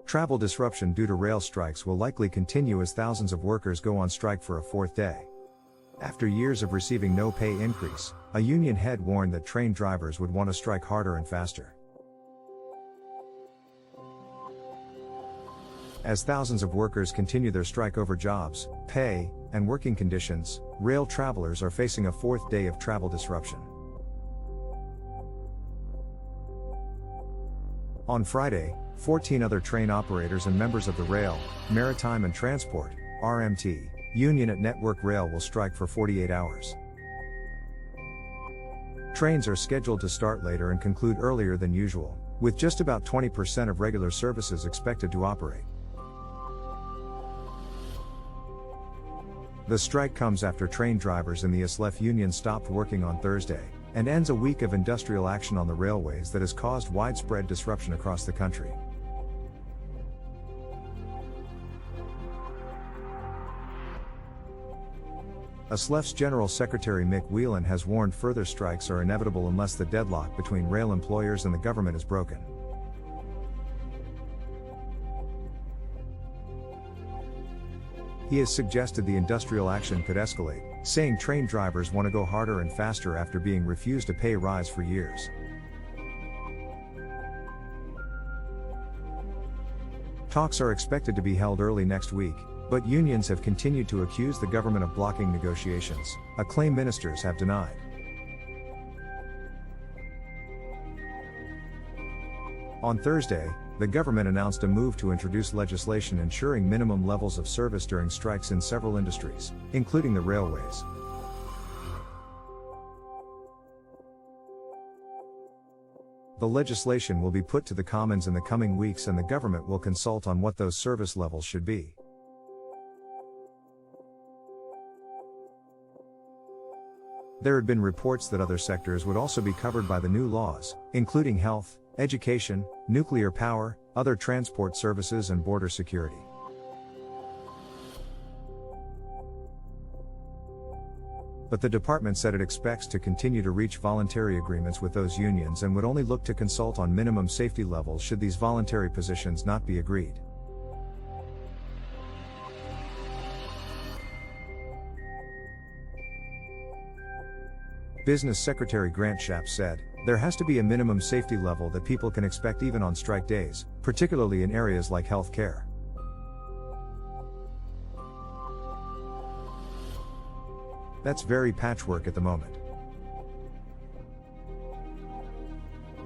Travel disruption due to rail strikes will likely continue as thousands of workers go on strike for a fourth day. After years of receiving no pay increase, a union head warned that train drivers would want to strike harder and faster. As thousands of workers continue their strike over jobs, pay, and working conditions, rail travelers are facing a fourth day of travel disruption. On Friday, 14 other train operators and members of the Rail, Maritime and Transport (RMT) union at Network Rail will strike for 48 hours. Trains are scheduled to start later and conclude earlier than usual, with just about 20% of regular services expected to operate. The strike comes after train drivers in the ISLEF union stopped working on Thursday, and ends a week of industrial action on the railways that has caused widespread disruption across the country. ISLEF's General Secretary Mick Whelan has warned further strikes are inevitable unless the deadlock between rail employers and the government is broken. He has suggested the industrial action could escalate, saying train drivers want to go harder and faster after being refused a pay rise for years. Talks are expected to be held early next week, but unions have continued to accuse the government of blocking negotiations, a claim ministers have denied. On Thursday, the government announced a move to introduce legislation ensuring minimum levels of service during strikes in several industries, including the railways. The legislation will be put to the Commons in the coming weeks and the government will consult on what those service levels should be. There had been reports that other sectors would also be covered by the new laws, including health, education, nuclear power, other transport services and border security. But the department said it expects to continue to reach voluntary agreements with those unions and would only look to consult on minimum safety levels should these voluntary positions not be agreed. Business Secretary Grant Shapps said, "There has to be a minimum safety level that people can expect even on strike days, particularly in areas like health care." That's very patchwork at the moment.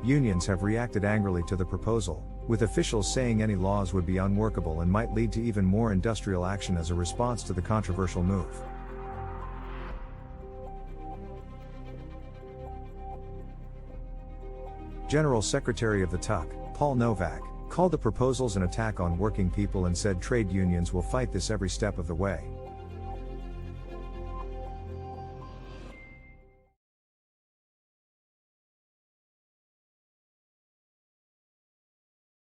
Unions have reacted angrily to the proposal, with officials saying any laws would be unworkable and might lead to even more industrial action as a response to the controversial move. General Secretary of the TUC, Paul Novak, called the proposals an attack on working people and said trade unions will fight this every step of the way.